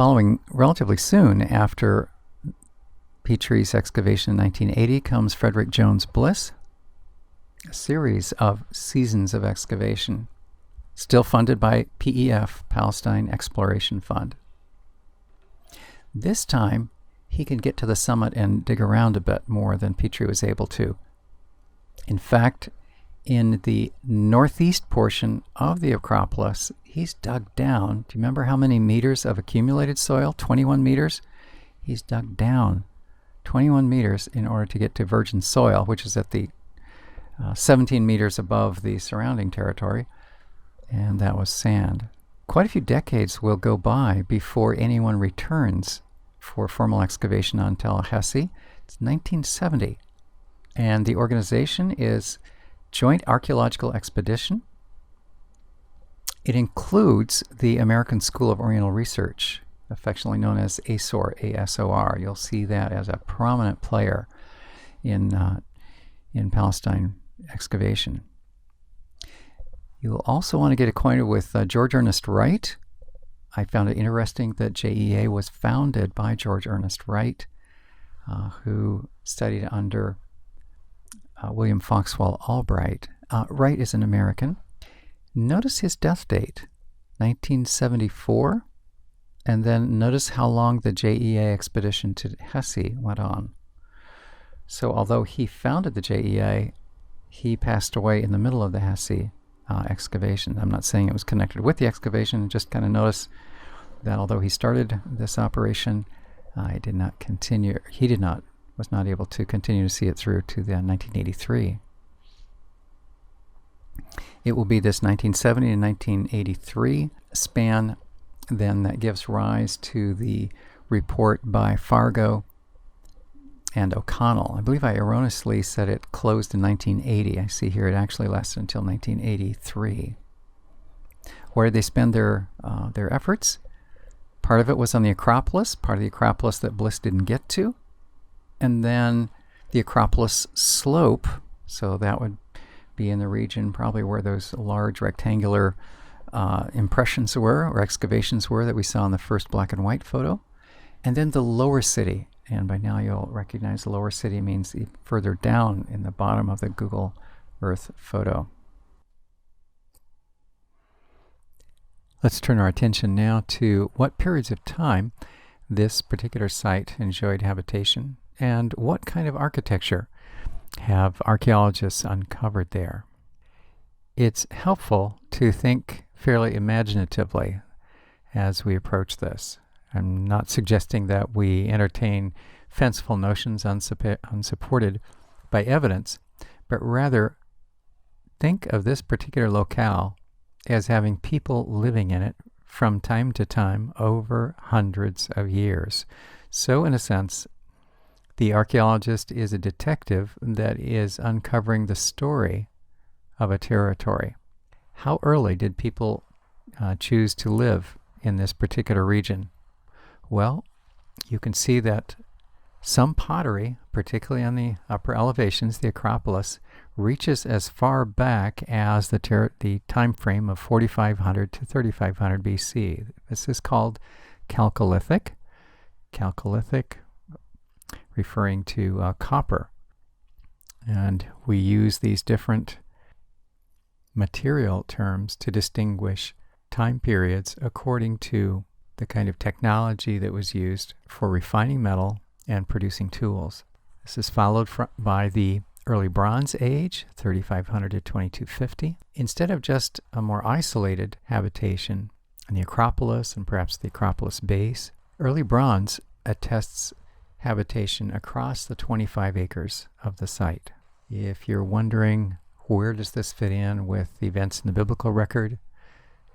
Following relatively soon after Petrie's excavation in 1980 comes Frederick Jones Bliss, a series of seasons of excavation, still funded by PEF, Palestine Exploration Fund. This time, he can get to the summit and dig around a bit more than Petrie was able to. In fact, in the northeast portion of the Acropolis, he's dug down. Do you remember how many meters of accumulated soil? 21 meters? He's dug down 21 meters in order to get to virgin soil, which is at the 17 meters above the surrounding territory, and that was sand. Quite a few decades will go by before anyone returns for formal excavation on Tel Hesi. It's 1970, and the organization is Joint Archaeological Expedition. It includes the American School of Oriental Research, affectionately known as ASOR, A-S-O-R. You'll see that as a prominent player in Palestine excavation. You'll also want to get acquainted with George Ernest Wright. I found it interesting that JEA was founded by George Ernest Wright, who studied under William Foxwell Albright. Wright is an American. Notice his death date, 1974, and then notice how long the JEA expedition to Hesi went on. So although he founded the JEA, he passed away in the middle of the Hesi excavation. I'm not saying it was connected with the excavation, just kind of notice that although he started this operation, it did not continue. Was not able to continue to see it through to the 1983. It will be this 1970 to 1983 span then that gives rise to the report by Fargo and O'Connell. I believe I erroneously said it closed in 1980. I see here it actually lasted until 1983. Where did they spend their efforts? Part of it was on the Acropolis, part of the Acropolis that Bliss didn't get to, and then the Acropolis slope, so that would be in the region probably where those large rectangular impressions were, or excavations were, that we saw in the first black and white photo. And then the lower city, and by now you'll recognize the lower city means further down in the bottom of the Google Earth photo. Let's turn our attention now to what periods of time this particular site enjoyed habitation and what kind of architecture have archaeologists uncovered there. It's helpful to think fairly imaginatively as we approach this. I'm not suggesting that we entertain fanciful notions unsupported by evidence, but rather think of this particular locale as having people living in it from time to time over hundreds of years. So in a sense, the archaeologist is a detective that is uncovering the story of a territory. How early did people choose to live in this particular region? Well, you can see that some pottery, particularly on the upper elevations, the Acropolis, reaches as far back as the time frame of 4500 to 3500 BC. This is called Chalcolithic. Chalcolithic referring to copper. And we use these different material terms to distinguish time periods according to the kind of technology that was used for refining metal and producing tools. This is followed by the Early Bronze Age, 3500 to 2250. Instead of just a more isolated habitation in the Acropolis and perhaps the Acropolis base, Early Bronze attests habitation across the 25 acres of the site. If you're wondering where does this fit in with events in the biblical record,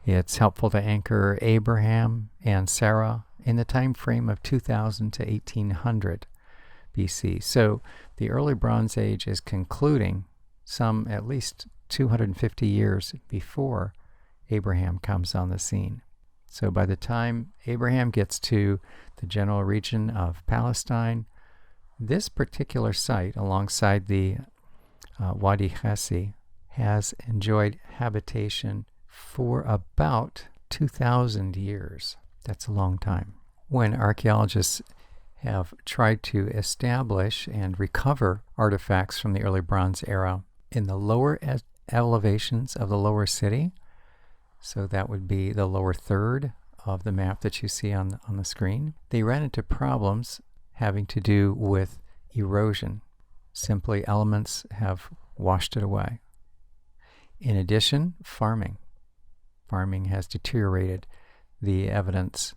it's helpful to anchor Abraham and Sarah in the time frame of 2000 to 1800 BC. So the Early Bronze Age is concluding some at least 250 years before Abraham comes on the scene. So by the time Abraham gets to the general region of Palestine, this particular site alongside the Wadi Hesi has enjoyed habitation for about 2,000 years. That's a long time. When archaeologists have tried to establish and recover artifacts from the early Bronze Era in the lower elevations of the lower city, so that would be the lower third of the map that you see on the screen, they ran into problems having to do with erosion. Simply, elements have washed it away. In addition, farming. Farming has deteriorated the evidence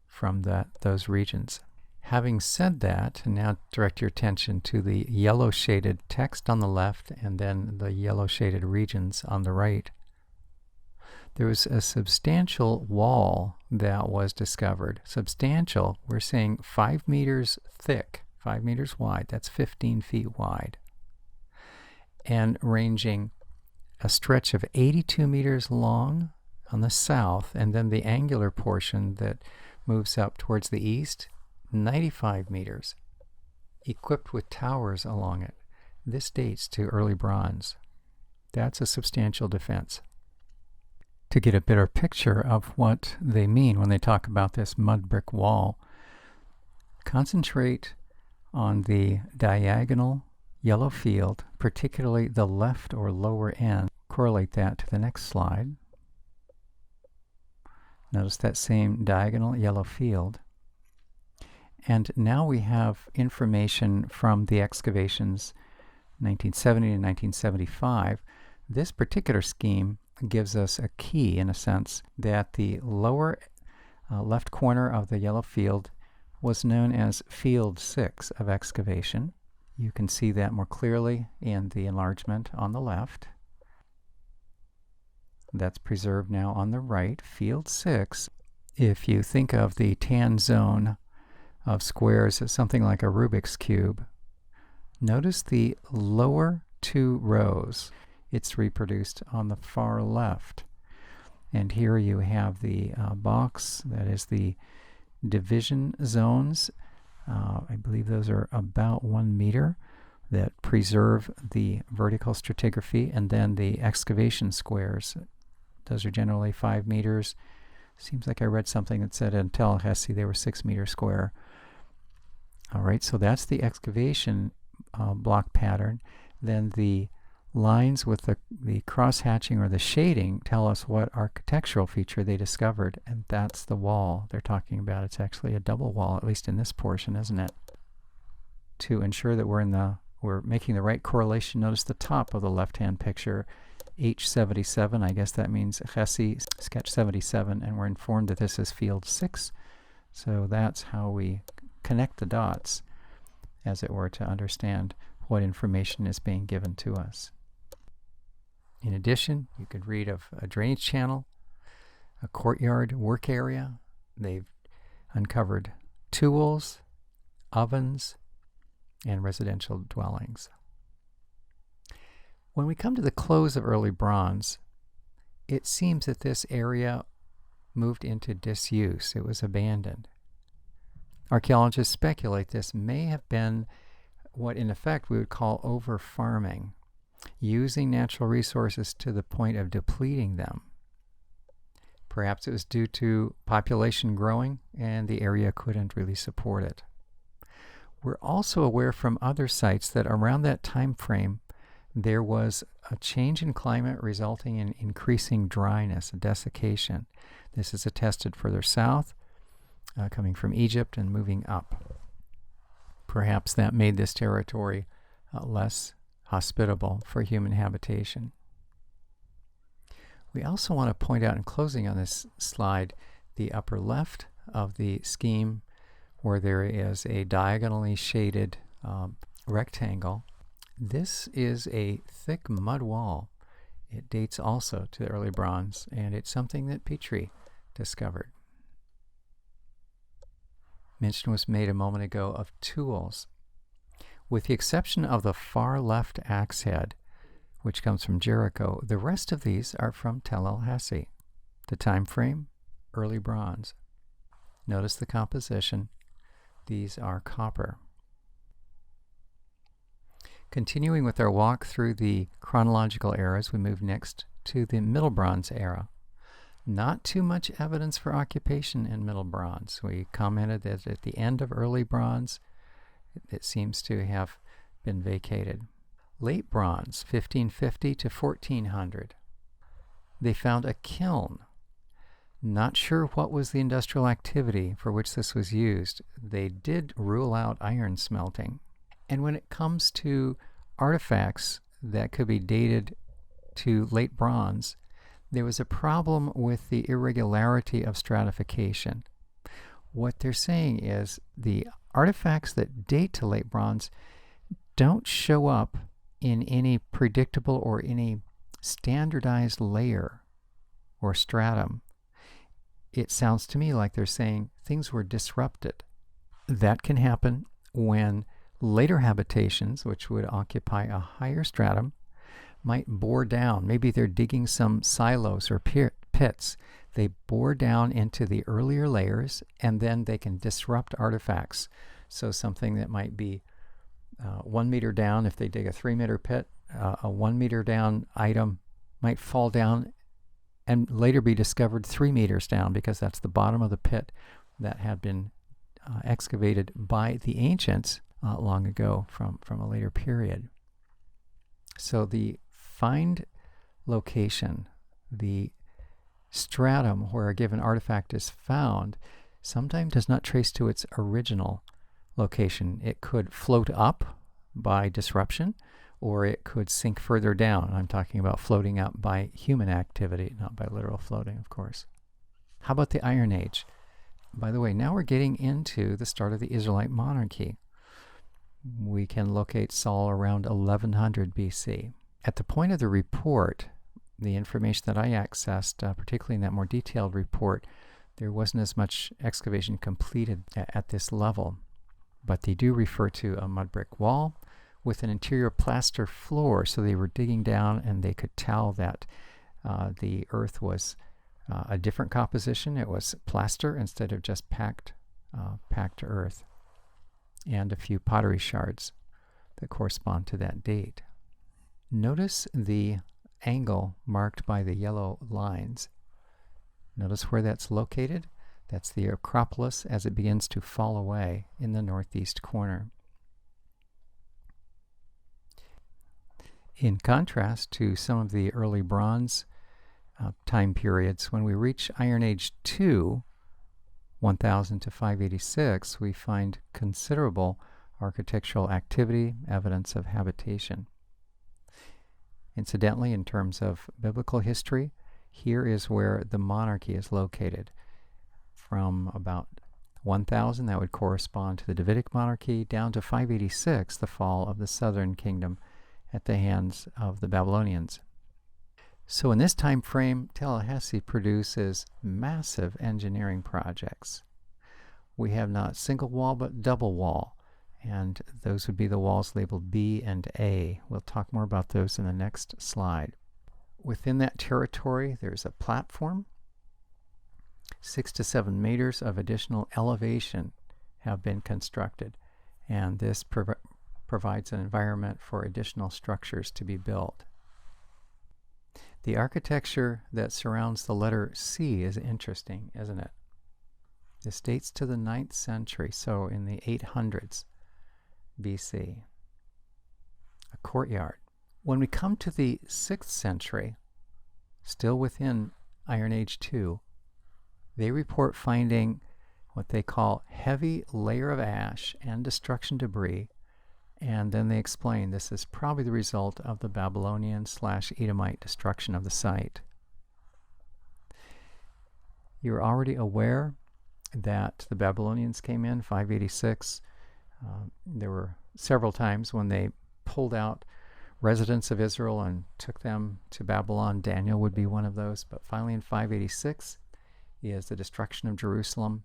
from those regions. Having said that, now direct your attention to the yellow shaded text on the left and then the yellow shaded regions on the right. There was a substantial wall that was discovered. Substantial, we're saying 5 meters thick, 5 meters wide, that's 15 feet wide, and ranging a stretch of 82 meters long on the south, and then the angular portion that moves up towards the east, 95 meters, equipped with towers along it. This dates to early bronze. That's a substantial defense. To get a better picture of what they mean when they talk about this mud brick wall, concentrate on the diagonal yellow field, particularly the left or lower end. Correlate that to the next slide. Notice that same diagonal yellow field. And now we have information from the excavations 1970 to 1975. This particular scheme gives us a key, in a sense, that the lower left corner of the yellow field was known as Field 6 of excavation. You can see that more clearly in the enlargement on the left. That's preserved now on the right, Field 6. If you think of the tan zone of squares as something like a Rubik's Cube, notice the lower two rows. It's reproduced on the far left. And here you have the box, that is the division zones. I believe those are about 1 meter that preserve the vertical stratigraphy, and then the excavation squares. Those are generally 5 meters. Seems like I read something that said until Hesi they were 6 meters square. All right, so that's the excavation block pattern. Then the lines with the cross-hatching or the shading tell us what architectural feature they discovered, and that's the wall they're talking about. It's actually a double wall, at least in this portion, isn't it? To ensure that we're making the right correlation, notice the top of the left-hand picture, H77, I guess that means Hesi, sketch 77, and we're informed that this is Field 6. So that's how we connect the dots, as it were, to understand what information is being given to us. In addition, you could read of a drainage channel, a courtyard work area. They've uncovered tools, ovens, and residential dwellings. When we come to the close of early bronze, it seems that this area moved into disuse. It was abandoned. Archaeologists speculate this may have been what in effect we would call over-farming, using natural resources to the point of depleting them. Perhaps it was due to population growing and the area couldn't really support it. We're also aware from other sites that around that time frame there was a change in climate resulting in increasing dryness, desiccation. This is attested further south, coming from Egypt and moving up. Perhaps that made this territory less hospitable for human habitation. We also want to point out in closing on this slide the upper left of the scheme where there is a diagonally shaded rectangle. This is a thick mud wall. It dates also to the early bronze, and it's something that Petrie discovered. Mention was made a moment ago of tools. With the exception of the far left axe head, which comes from Jericho, the rest of these are from Tel el Hesi. The time frame, early bronze. Notice the composition. These are copper. Continuing with our walk through the chronological eras, we move next to the Middle Bronze era. Not too much evidence for occupation in Middle Bronze. We commented that at the end of Early Bronze, it seems to have been vacated. Late Bronze, 1550 to 1400. They found a kiln. Not sure what was the industrial activity for which this was used. They did rule out iron smelting. And when it comes to artifacts that could be dated to late bronze, there was a problem with the irregularity of stratification. What they're saying is the artifacts that date to late bronze don't show up in any predictable or any standardized layer or stratum. It sounds to me like they're saying things were disrupted. That can happen when later habitations, which would occupy a higher stratum, might bore down. Maybe they're digging some silos or pits. They bore down into the earlier layers, and then they can disrupt artifacts. So something that might be 1 meter down, if they dig a 3 meter pit, a 1 meter down item might fall down and later be discovered 3 meters down, because that's the bottom of the pit that had been excavated by the ancients long ago from a later period. So the find location, the stratum where a given artifact is found, sometimes does not trace to its original location. It could float up by disruption, or it could sink further down. I'm talking about floating up by human activity, not by literal floating, of course. How about the Iron Age? By the way, now we're getting into the start of the Israelite monarchy. We can locate Saul around 1100 BC. At the point of the report, the information that I accessed, particularly in that more detailed report, there wasn't as much excavation completed at this level. But they do refer to a mud brick wall with an interior plaster floor, so they were digging down and they could tell that the earth was a different composition. It was plaster instead of just packed earth, and a few pottery shards that correspond to that date. Notice the angle marked by the yellow lines. Notice where that's located. That's the Acropolis as it begins to fall away in the northeast corner. In contrast to some of the early bronze time periods, when we reach Iron Age 2, 1000 to 586, we find considerable architectural activity, evidence of habitation. Incidentally, in terms of biblical history, here is where the monarchy is located. From about 1000, that would correspond to the Davidic monarchy, down to 586, the fall of the southern kingdom at the hands of the Babylonians. So in this time frame, Hesi produces massive engineering projects. We have not single wall but double wall, and those would be the walls labeled B and A. We'll talk more about those in the next slide. Within that territory, there's a platform. 6 to 7 meters of additional elevation have been constructed, and this provides an environment for additional structures to be built. The architecture that surrounds the letter C is interesting, isn't it? This dates to the 9th century, so in the 800s BC. A courtyard. When we come to the 6th century, still within Iron Age 2, they report finding what they call heavy layer of ash and destruction debris, and then they explain this is probably the result of the Babylonian/Edomite destruction of the site. You're already aware that the Babylonians came in 586. There were several times when they pulled out residents of Israel and took them to Babylon. Daniel would be one of those, but finally in 586 is the destruction of Jerusalem.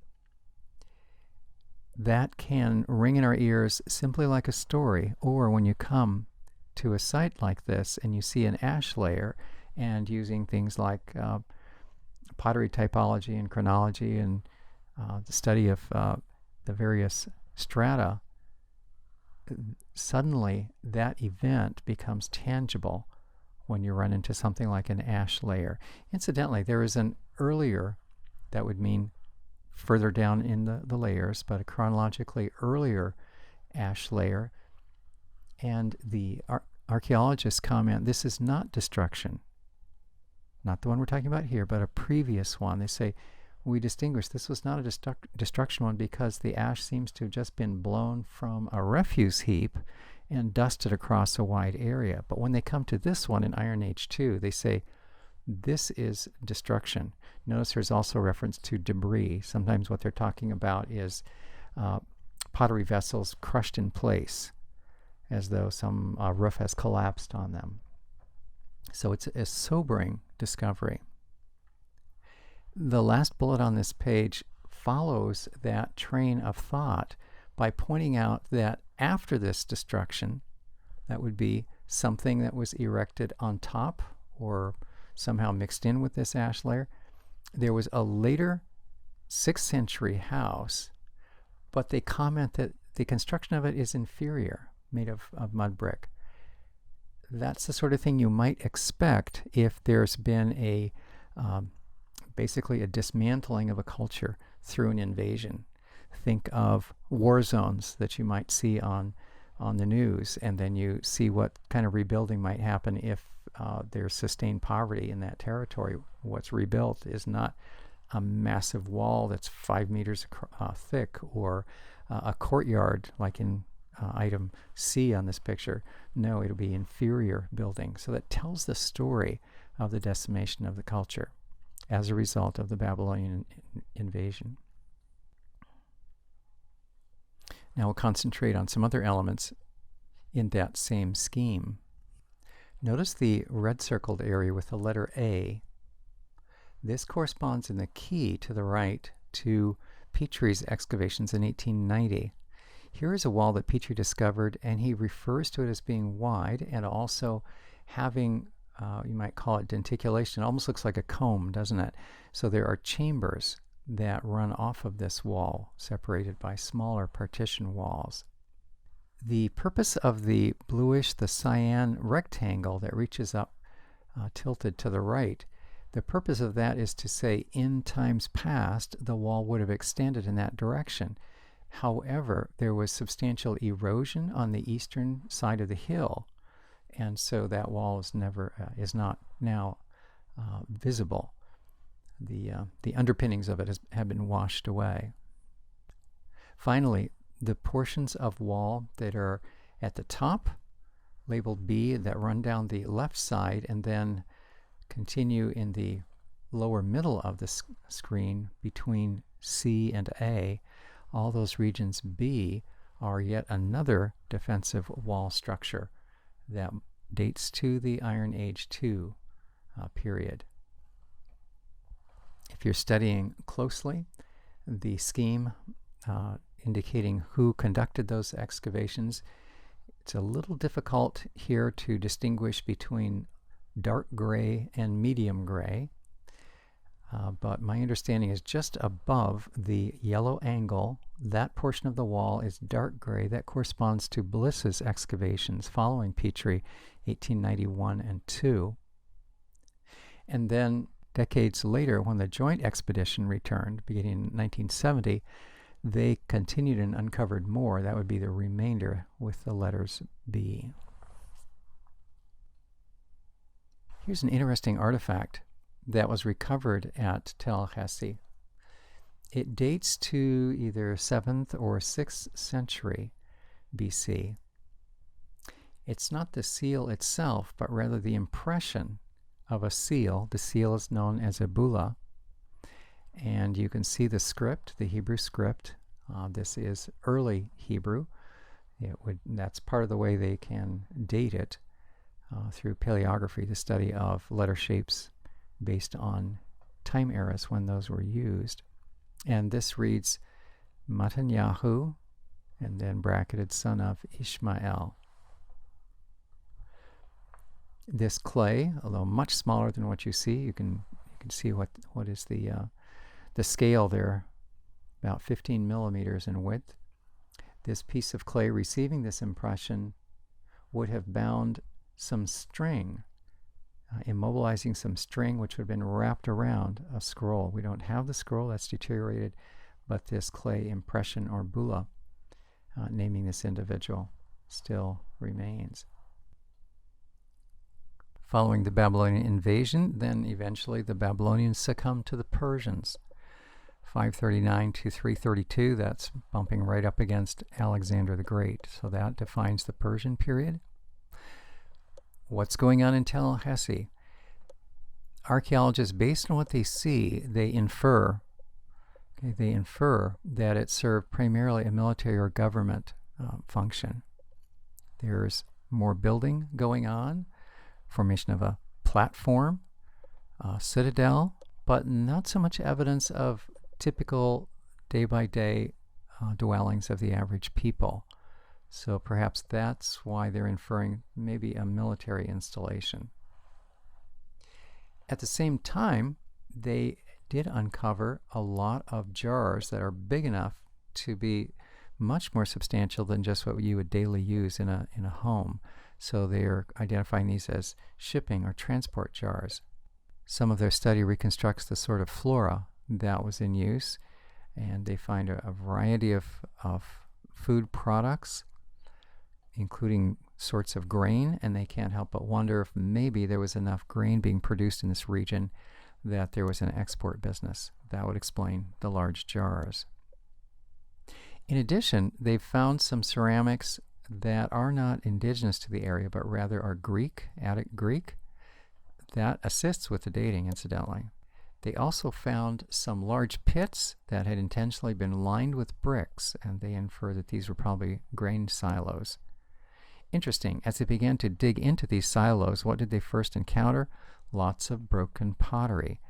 That can ring in our ears simply like a story, or when you come to a site like this and you see an ash layer, and using things like pottery typology and chronology and the study of the various strata, suddenly that event becomes tangible when you run into something like an ash layer. Incidentally, there is an earlier, that would mean further down in the layers, but a chronologically earlier ash layer. And the archaeologists comment, this is not destruction. Not the one we're talking about here, but a previous one. They say, we distinguish this was not a destruction one because the ash seems to have just been blown from a refuse heap and dusted across a wide area. But when they come to this one in Iron Age 2, they say, this is destruction. Notice there's also reference to debris. Sometimes what they're talking about is pottery vessels crushed in place, as though some roof has collapsed on them. So it's a sobering discovery. The last bullet on this page follows that train of thought by pointing out that after this destruction, that would be something that was erected on top or somehow mixed in with this ash layer. There was a later 6th century house, but they comment that the construction of it is inferior, made of mud brick. That's the sort of thing you might expect if there's been a basically a dismantling of a culture through an invasion. Think of war zones that you might see on the news, and then you see what kind of rebuilding might happen if there's sustained poverty in that territory. What's rebuilt is not a massive wall that's 5 meters thick, or a courtyard like in item C on this picture. No, it'll be inferior building. So that tells the story of the decimation of the culture as a result of the Babylonian invasion. Now we'll concentrate on some other elements in that same scheme. Notice the red circled area with the letter A. This corresponds in the key to the right to Petrie's excavations in 1890. Here is a wall that Petrie discovered, and he refers to it as being wide and also having, you might call it denticulation. It almost looks like a comb, doesn't it? So there are chambers that run off of this wall, separated by smaller partition walls. The purpose of the bluish, the cyan rectangle that reaches up tilted to the right, the purpose of that is to say in times past the wall would have extended in that direction. However, there was substantial erosion on the eastern side of the hill, and so that wall is not now visible. The underpinnings of it have been washed away. Finally, the portions of wall that are at the top, labeled B, that run down the left side and then continue in the lower middle of the screen between C and A, all those regions B are yet another defensive wall structure that dates to the Iron Age 2 period. If you're studying closely the scheme indicating who conducted those excavations, it's a little difficult here to distinguish between dark gray and medium gray, but my understanding is just above the yellow angle, that portion of the wall is dark gray. That corresponds to Bliss's excavations following Petrie, 1891 and 2. And then decades later, when the joint expedition returned, beginning in 1970, they continued and uncovered more. That would be the remainder with the letters B. Here's an interesting artifact that was recovered at Tel Hesi. It dates to either 7th or 6th century BC. It's not the seal itself, but rather the impression of a seal. The seal is known as a bulla, and you can see the script, the Hebrew script. This is early Hebrew. That's part of the way they can date it through paleography, the study of letter shapes based on time eras when those were used. And this reads Matanyahu, and then bracketed son of Ishmael. This clay, although much smaller than what you see, you can see what is the scale there, about 15 millimeters in width. This piece of clay receiving this impression would have bound some string immobilizing some string which would have been wrapped around a scroll. We don't have the scroll, that's deteriorated, but this clay impression or bulla naming this individual still remains. Following the Babylonian invasion, then eventually the Babylonians succumbed to the Persians. 539 to 332, that's bumping right up against Alexander the Great. So that defines the Persian period. What's going on in Tel Hesi? Archaeologists, based on what they see, they infer that it served primarily a military or government function. There's more building going on, formation of a platform, citadel, but not so much evidence of typical day-by-day dwellings of the average people. So perhaps that's why they're inferring maybe a military installation. At the same time, they did uncover a lot of jars that are big enough to be much more substantial than just what you would daily use in a home. So they're identifying these as shipping or transport jars. Some of their study reconstructs the sort of flora that was in use, and they find a variety of food products, including sorts of grain, and they can't help but wonder if maybe there was enough grain being produced in this region that there was an export business. That would explain the large jars. In addition, they've found some ceramics that are not indigenous to the area, but rather are Greek, Attic Greek. That assists with the dating, incidentally. They also found some large pits that had intentionally been lined with bricks, and they infer that these were probably grain silos. Interesting, as they began to dig into these silos, what did they first encounter? Lots of broken pottery.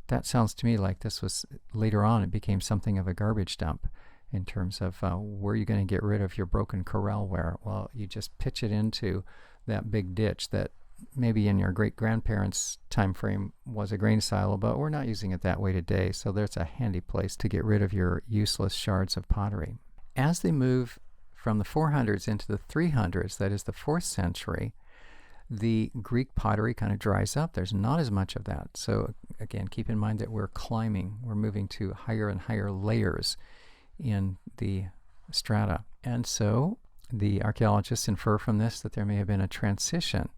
That sounds to me like this was, later on, it became something of a garbage dump in terms of where are you going to get rid of your broken corralware? Well, you just pitch it into that big ditch that maybe in your great-grandparents' time frame was a grain silo, but we're not using it that way today, so there's a handy place to get rid of your useless shards of pottery. As they move from the 400s into the 300s, that is the 4th century, the Greek pottery kind of dries up. There's not as much of that. So again, keep in mind that we're climbing. We're moving to higher and higher layers in the strata. And so the archaeologists infer from this that there may have been a transition.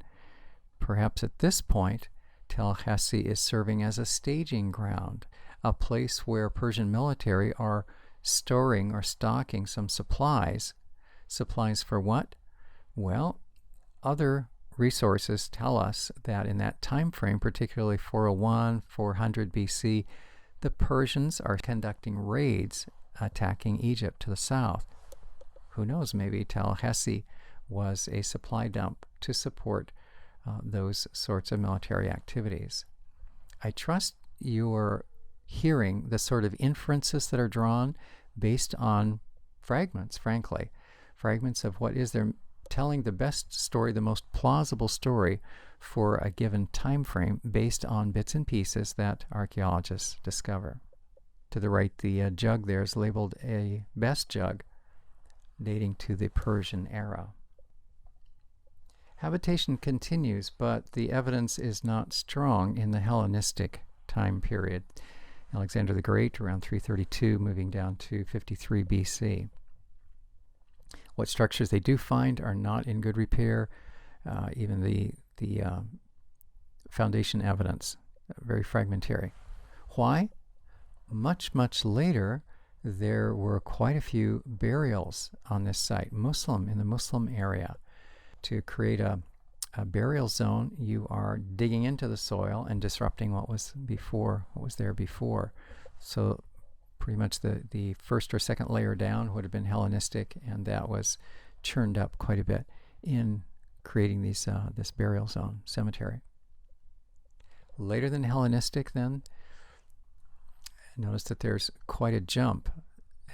Perhaps at this point, Tel Hesi is serving as a staging ground, a place where Persian military are storing or stocking some supplies. Supplies for what? Well, other resources tell us that in that time frame, particularly 401, 400 BC, the Persians are conducting raids attacking Egypt to the south. Who knows, maybe Tel Hesi was a supply dump to support those sorts of military activities. I trust you're hearing the sort of inferences that are drawn based on fragments, frankly. Fragments of what is there, telling the best story, the most plausible story for a given time frame based on bits and pieces that archaeologists discover. To the right, the jug there is labeled a best jug dating to the Persian era. Habitation continues, but the evidence is not strong in the Hellenistic time period. Alexander the Great, around 332, moving down to 53 BC. What structures they do find are not in good repair. Even the foundation evidence, very fragmentary. Why? Much later, there were quite a few burials on this site, in the Muslim area. To create a burial zone, you are digging into the soil and disrupting what was there before. So pretty much the first or second layer down would have been Hellenistic, and that was churned up quite a bit in creating this burial zone, cemetery. Later than Hellenistic, then, notice that there's quite a jump.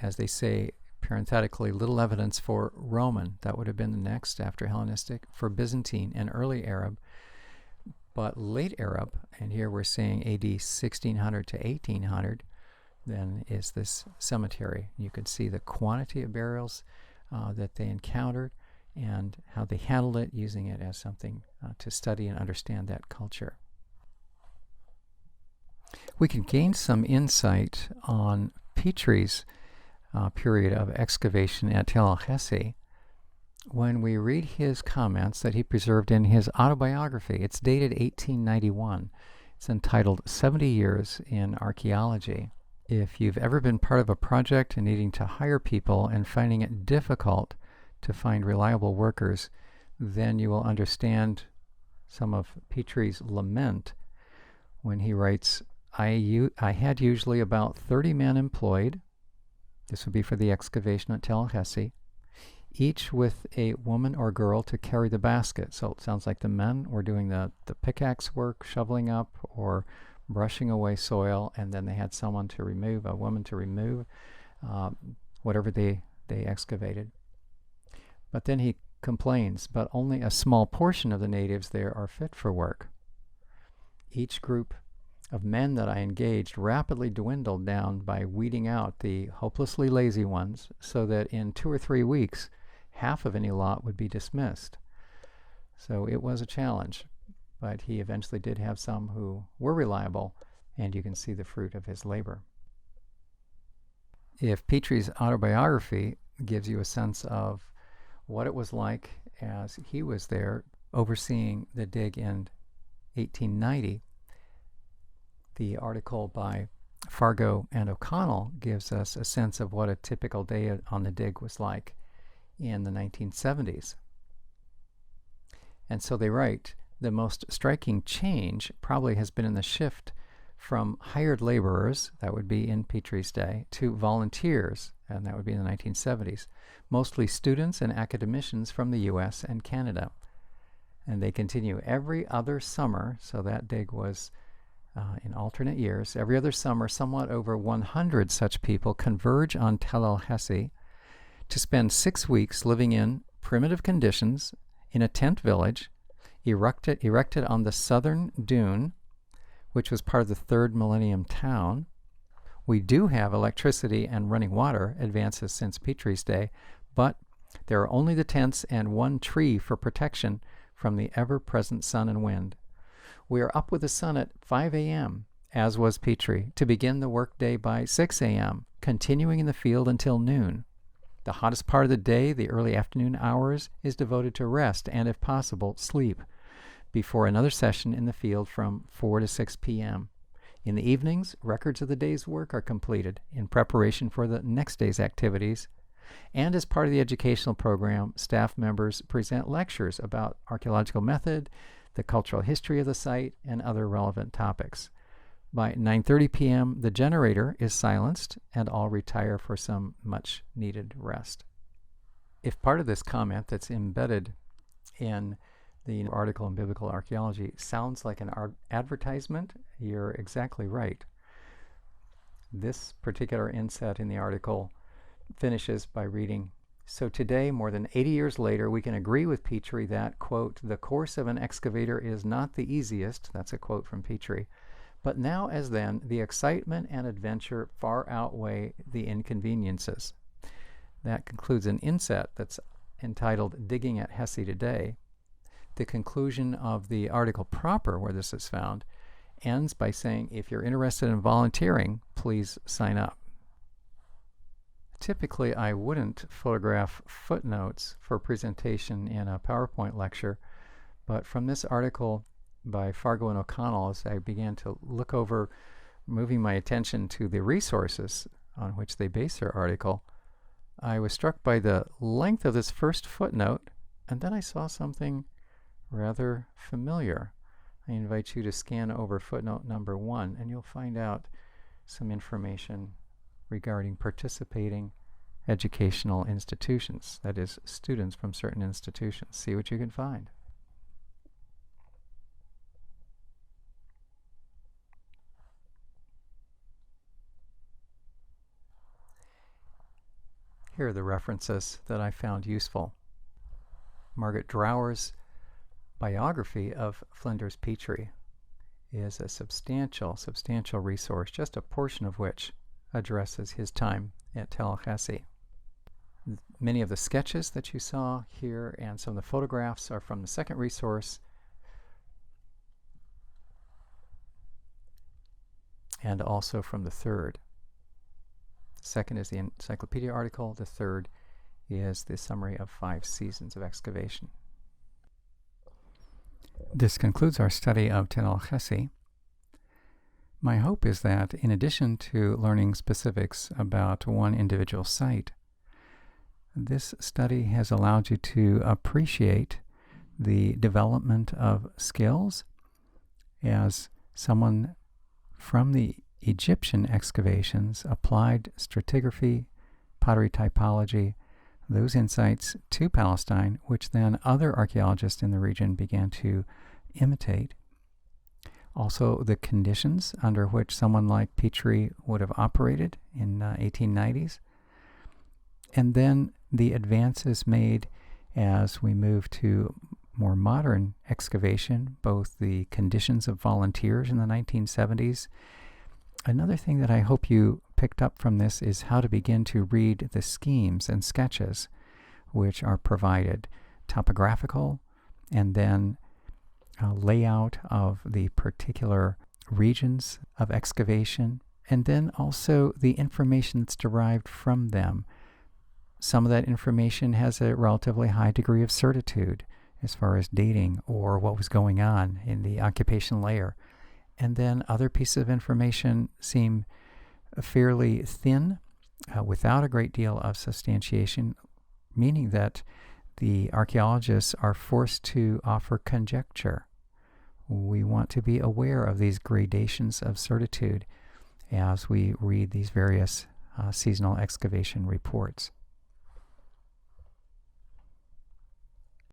As they say, parenthetically, little evidence for Roman. That would have been the next after Hellenistic, for Byzantine and early Arab. But late Arab, and here we're saying AD 1600 to 1800, then is this cemetery. You can see the quantity of burials that they encountered. and how they handled it, using it as something to study and understand that culture. We can gain some insight on Petrie's period of excavation at Tel Hesi when we read his comments that he preserved in his autobiography. It's dated 1891. It's entitled 70 Years in Archaeology. If you've ever been part of a project and needing to hire people and finding it difficult to find reliable workers, then you will understand some of Petrie's lament when he writes, I had usually about 30 men employed. This would be for the excavation at Tel Hesi, each with a woman or girl to carry the basket. So it sounds like the men were doing the pickaxe work, shoveling up or brushing away soil, and then they had someone to remove, a woman to remove whatever they excavated. But then he complains, but only a small portion of the natives there are fit for work. Each group of men that I engaged rapidly dwindled down by weeding out the hopelessly lazy ones, so that in 2 or 3 weeks, half of any lot would be dismissed. So it was a challenge, but he eventually did have some who were reliable, and you can see the fruit of his labor. If Petrie's autobiography gives you a sense of what it was like as he was there overseeing the dig in 1890, the article by Fargo and O'Connell gives us a sense of what a typical day on the dig was like in the 1970s. And so they write, the most striking change probably has been in the shift from hired laborers, that would be in Petrie's day, to volunteers, and that would be in the 1970s, mostly students and academicians from the US and Canada. And they continue every other summer, so that dig was in alternate years. Every other summer, somewhat over 100 such people converge on Tel Hesi to spend 6 weeks living in primitive conditions in a tent village erected on the southern dune, which was part of the third millennium town. We do have electricity and running water, advances since Petrie's day, but there are only the tents and one tree for protection from the ever-present sun and wind. We are up with the sun at 5 a.m., as was Petrie, to begin the workday by 6 a.m., continuing in the field until noon. The hottest part of the day, the early afternoon hours, is devoted to rest and, if possible, sleep, before another session in the field from 4 to 6 p.m. In the evenings, records of the day's work are completed in preparation for the next day's activities, and as part of the educational program, staff members present lectures about archaeological method, the cultural history of the site, and other relevant topics. By 9:30 p.m., the generator is silenced, and all retire for some much-needed rest. If part of this comment that's embedded in the article in Biblical Archaeology sounds like an advertisement, you're exactly right. This particular inset in the article finishes by reading, so today, more than 80 years later, we can agree with Petrie that, quote, the course of an excavator is not the easiest, that's a quote from Petrie, but now as then, the excitement and adventure far outweigh the inconveniences. That concludes an inset that's entitled Digging at Hesi Today. The conclusion of the article proper, where this is found, ends by saying, if you're interested in volunteering, please sign up. Typically, I wouldn't photograph footnotes for presentation in a PowerPoint lecture, but from this article by Fargo and O'Connell, as I began to look over, moving my attention to the resources on which they base their article, I was struck by the length of this first footnote, and then I saw something rather familiar. I invite you to scan over footnote number 1, and you'll find out some information regarding participating educational institutions, that is, students from certain institutions. See what you can find. Here are the references that I found useful. Margaret Drower's biography of Flinders Petrie is a substantial resource, just a portion of which addresses his time at Tel Hesi. Many of the sketches that you saw here and some of the photographs are from the second resource, and also from the third. The second is the encyclopedia article. The third is the summary of 5 seasons of excavation. This concludes our study of Tel el-Hesi. My hope is that in addition to learning specifics about one individual site, this study has allowed you to appreciate the development of skills as someone from the Egyptian excavations applied stratigraphy, pottery typology, those insights to Palestine, which then other archaeologists in the region began to imitate. Also, the conditions under which someone like Petrie would have operated in 1890s. And then the advances made as we move to more modern excavation, both the conditions of volunteers in the 1970s. Another thing that I hope you picked up from this is how to begin to read the schemes and sketches which are provided, topographical, and then a layout of the particular regions of excavation, and then also the information that's derived from them. Some of that information has a relatively high degree of certitude as far as dating or what was going on in the occupation layer. And then other pieces of information seem fairly thin, without a great deal of substantiation, meaning that the archaeologists are forced to offer conjecture. We want to be aware of these gradations of certitude as we read these various seasonal excavation reports.